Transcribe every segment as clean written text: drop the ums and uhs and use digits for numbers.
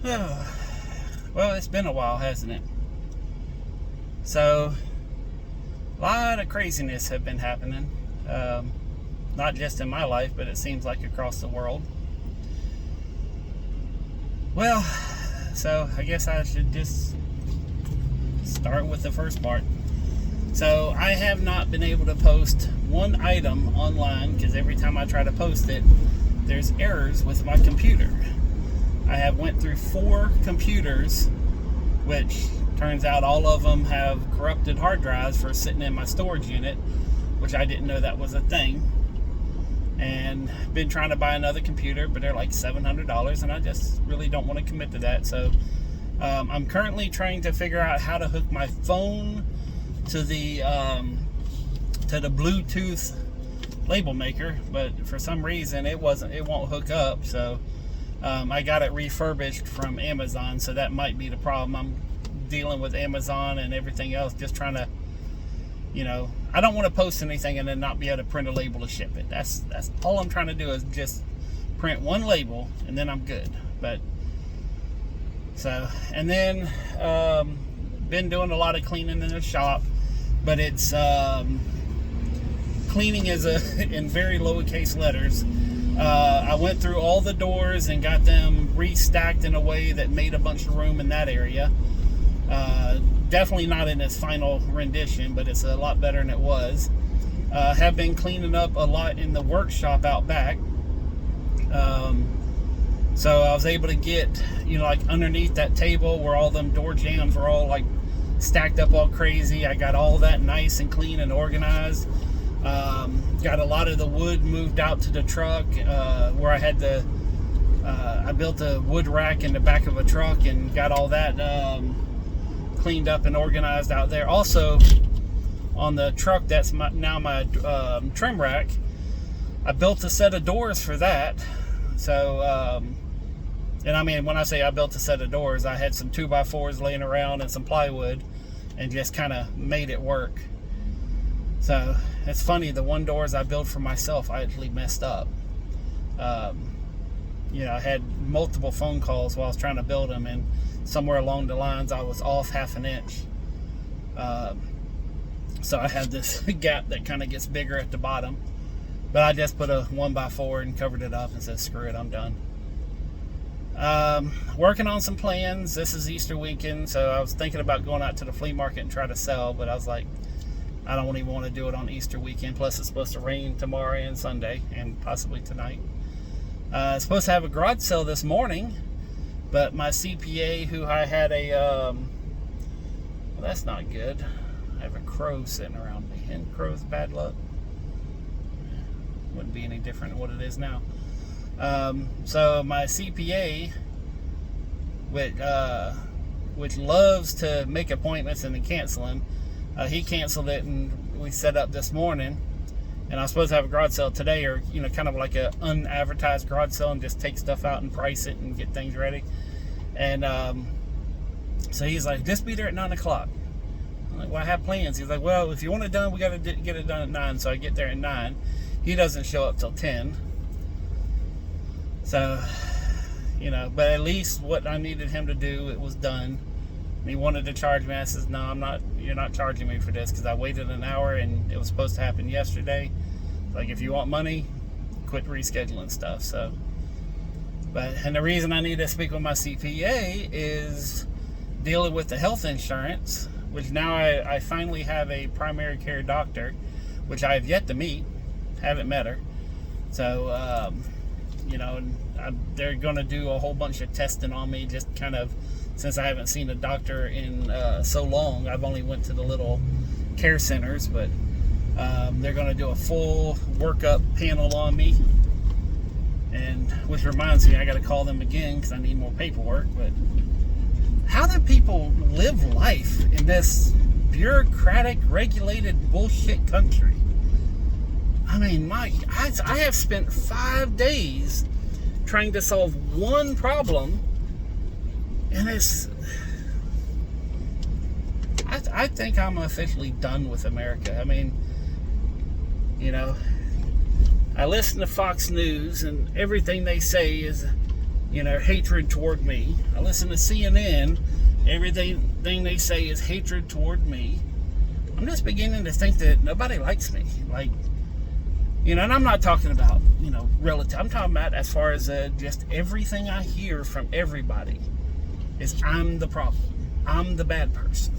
Well, it's been a while, hasn't it? So, a lot of craziness have been happening. Not just in my life, but it seems like across the world. Well, so I guess I should just start with the first part. So, I have not been able to post one item online because every time I try to post it, there's errors with my computer. I have went through 4 computers, which turns out all of them have corrupted hard drives for sitting in my storage unit, which I didn't know that was a thing. And been trying to buy another computer, but they're like $700, and I just really don't want to commit to that. So I'm currently trying to figure out how to hook my phone to the Bluetooth label maker, but for some reason it won't hook up. So I got it refurbished from Amazon, so that might be the problem. I'm dealing with Amazon and everything else, just trying to, I don't want to post anything and then not be able to print a label to ship it. That's all I'm trying to do, is just print one label and then I'm good. But so, and then been doing a lot of cleaning in the shop, but it's cleaning is in very lowercase letters. I went through all the doors and got them restacked in a way that made a bunch of room in that area. Definitely not in its final rendition, but it's a lot better than it was. Have been cleaning up a lot in the workshop out back. So I was able to get, like underneath that table where all them door jambs were all like stacked up all crazy. I got all that nice and clean and organized. Got a lot of the wood moved out to the truck, where I had I built a wood rack in the back of a truck and got all that cleaned up and organized out there. Also, on the truck that's now my trim rack, I built a set of doors for that. So, and I mean, when I say I built a set of doors, I had some 2x4s laying around and some plywood and just kind of made it work. So it's funny, the one doors I built for myself, I actually messed up. I had multiple phone calls while I was trying to build them, and somewhere along the lines I was off half an inch. So I had this gap that kind of gets bigger at the bottom, but I just put a 1x4 and covered it up and said, screw it, I'm done. Working on some plans. This is Easter weekend, so I was thinking about going out to the flea market and try to sell, but I was like, I don't even want to do it on Easter weekend. Plus, it's supposed to rain tomorrow and Sunday, and possibly tonight. It's supposed to have a garage sale this morning, but my CPA, who I had well, that's not good. I have a crow sitting around me. And crow's bad luck. Wouldn't be any different than what it is now. So my CPA, which loves to make appointments and then cancel them, he canceled it, and we set up this morning, and I was supposed to have a garage sale today, or kind of like a unadvertised garage sale, and just take stuff out and price it and get things ready. And so he's like, just be there at 9 o'clock. I'm like, well, I have plans. He's like, well, if you want it done, we got to get it done at 9. So I get there at 9. He doesn't show up till 10. So, but at least what I needed him to do, it was done. And he wanted to charge me. I says, no, I'm not. You're not charging me for this, because I waited an hour and it was supposed to happen yesterday. Like, if you want money, quit rescheduling stuff. So, and the reason I need to speak with my CPA is dealing with the health insurance, which now I finally have a primary care doctor, which I have yet to meet. Haven't met her. So, they're going to do a whole bunch of testing on me, just kind of, since I haven't seen a doctor in so long. I've only went to the little care centers, but they're going to do a full workup panel on me. And which reminds me, I got to call them again because I need more paperwork. But how do people live life in this bureaucratic, regulated bullshit country? I mean, I have spent 5 days trying to solve one problem, and I think I'm officially done with America. I mean, I listen to Fox News, and everything they say is hatred toward me. I listen to CNN. Everything they say is hatred toward me. I'm just beginning to think that nobody likes me. Like, and I'm not talking about, relative. I'm talking about as far as just everything I hear from everybody is I'm the problem. I'm the bad person.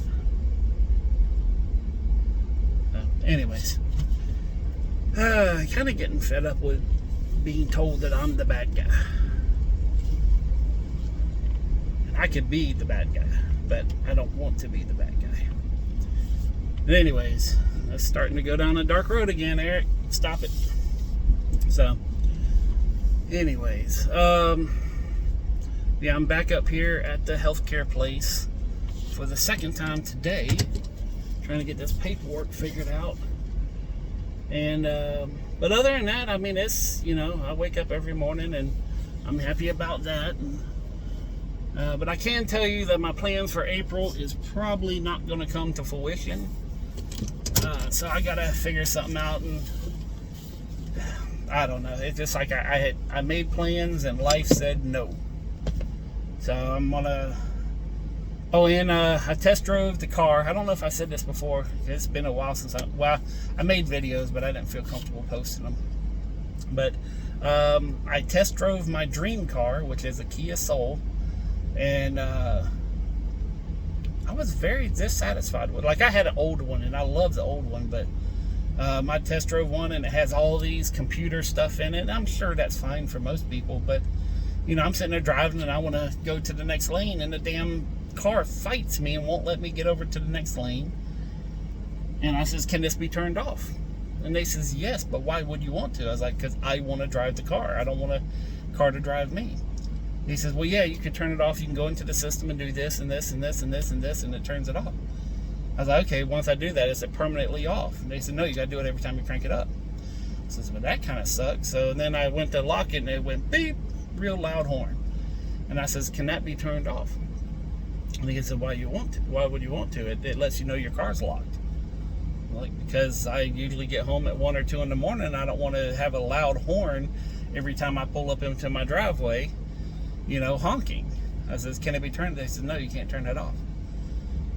Anyways, kind of getting fed up with being told that I'm the bad guy. And I could be the bad guy, but I don't want to be the bad guy. But anyways, it's starting to go down a dark road again, Eric. Stop it. So, anyways, yeah, I'm back up here at the healthcare place for the second time today, trying to get this paperwork figured out. And but other than that, I mean, it's, I wake up every morning and I'm happy about that. And, but I can tell you that my plans for April is probably not going to come to fruition. So I gotta figure something out, and I don't know. It's just like I made plans and life said no. So I'm gonna. Oh, and I test drove the car. I don't know if I said this before. It's been a while since I made videos, but I didn't feel comfortable posting them. But I test drove my dream car, which is a Kia Soul, and I was very dissatisfied with. Like, I had an old one, and I love the old one, but my test drove one, and it has all these computer stuff in it. And I'm sure that's fine for most people, but I'm sitting there driving, and I want to go to the next lane, and the damn car fights me and won't let me get over to the next lane. And I says, "Can this be turned off?" And they says, "Yes, but why would you want to?" I was like, "Because I want to drive the car. I don't want a car to drive me." And he says, "Well, yeah, you can turn it off. You can go into the system and do this and this and this and this and this, and it turns it off." I was like, "Okay, once I do that, is it permanently off?" And they said, "No, you got to do it every time you crank it up." I says, "But that kind of sucks." So then I went to lock it, and it went beep, real loud horn. And I says, "Can that be turned off?" And he said, "Why would you want to? It lets you know your car's locked." Like, because I usually get home at 1 or 2 in the morning, and I don't want to have a loud horn every time I pull up into my driveway, honking. I says, "Can it be turned?" They said, "No, you can't turn that off."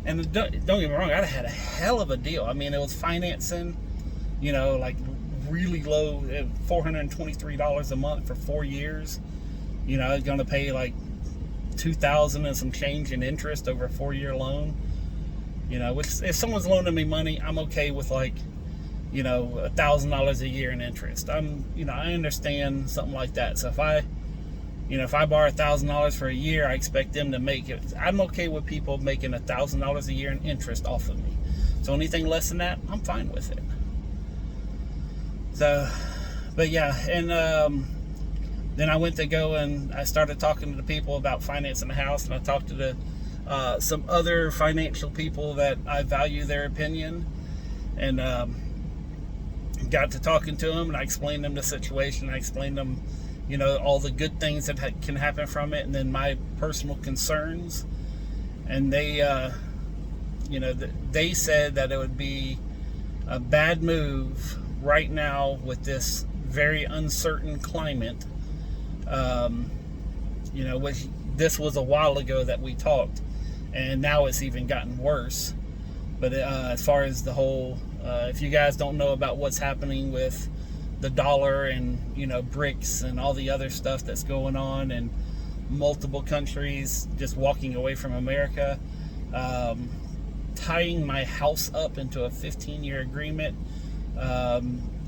And don't get me wrong, I had a hell of a deal. I mean, it was financing, like really low, $423 a month for 4 years. I was going to pay like $2,000 and some change in interest over a 4-year loan. Which, if someone's loaning me money, I'm okay with like, $1,000 a year in interest. I understand something like that. So if I borrow $1,000 for a year, I expect them to make it. I'm okay with people making $1,000 a year in interest off of me. So anything less than that, I'm fine with it. So, but yeah, and then I went to go and I started talking to the people about financing the house, and I talked to some other financial people that I value their opinion, and got to talking to them, and I explained them the situation. I explained them, all the good things that can happen from it, and then my personal concerns. And they, they said that it would be a bad move right now with this very uncertain climate. Which this was a while ago that we talked, and now it's even gotten worse. But as far as the whole, if you guys don't know about what's happening with the dollar and BRICS and all the other stuff that's going on, and multiple countries just walking away from America, tying my house up into a 15-year agreement.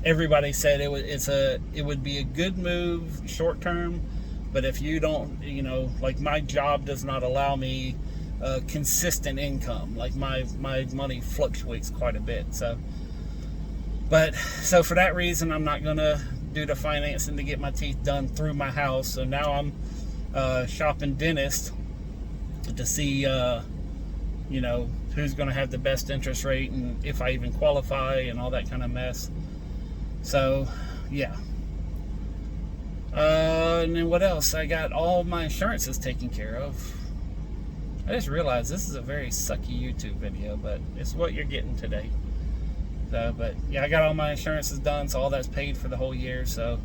Everybody said it would be a good move short term, but if you don't, like, my job does not allow me consistent income. Like, my money fluctuates quite a bit. So for that reason, I'm not gonna do the financing to get my teeth done through my house. So now I'm shopping dentist to see who's gonna have the best interest rate, and if I even qualify, and all that kind of mess. So yeah. And then what else? I got all my insurances taken care of. I just realized this is a very sucky YouTube video, but it's what you're getting today. So, but yeah, I got all my insurances done, so all that's paid for the whole year. So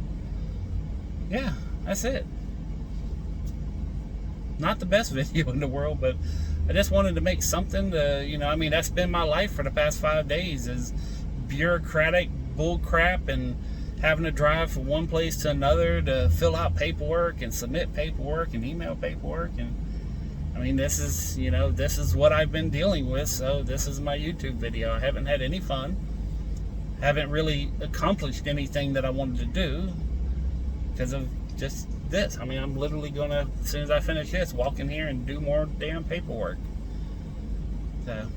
yeah, that's it. not the best video in the world, but I just wanted to make something to, you know, I mean, that's been my life for the past 5 days, is bureaucratic bull crap and having to drive from one place to another to fill out paperwork and submit paperwork and email paperwork. And I mean, this is, you know, this is what I've been dealing with, so this is my YouTube video. I haven't had any fun, haven't really accomplished anything that I wanted to do because of just this. I mean, I'm literally gonna, as soon as I finish this, walk in here and do more damn paperwork. So,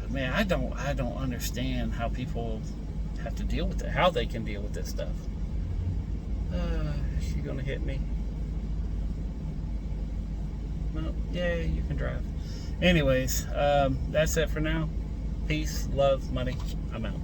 man, I don't understand how people have to deal with it, how they can deal with this stuff. Is she gonna hit me? No, yay, you can drive. Anyways, that's it for now. Peace, love, money. I'm out.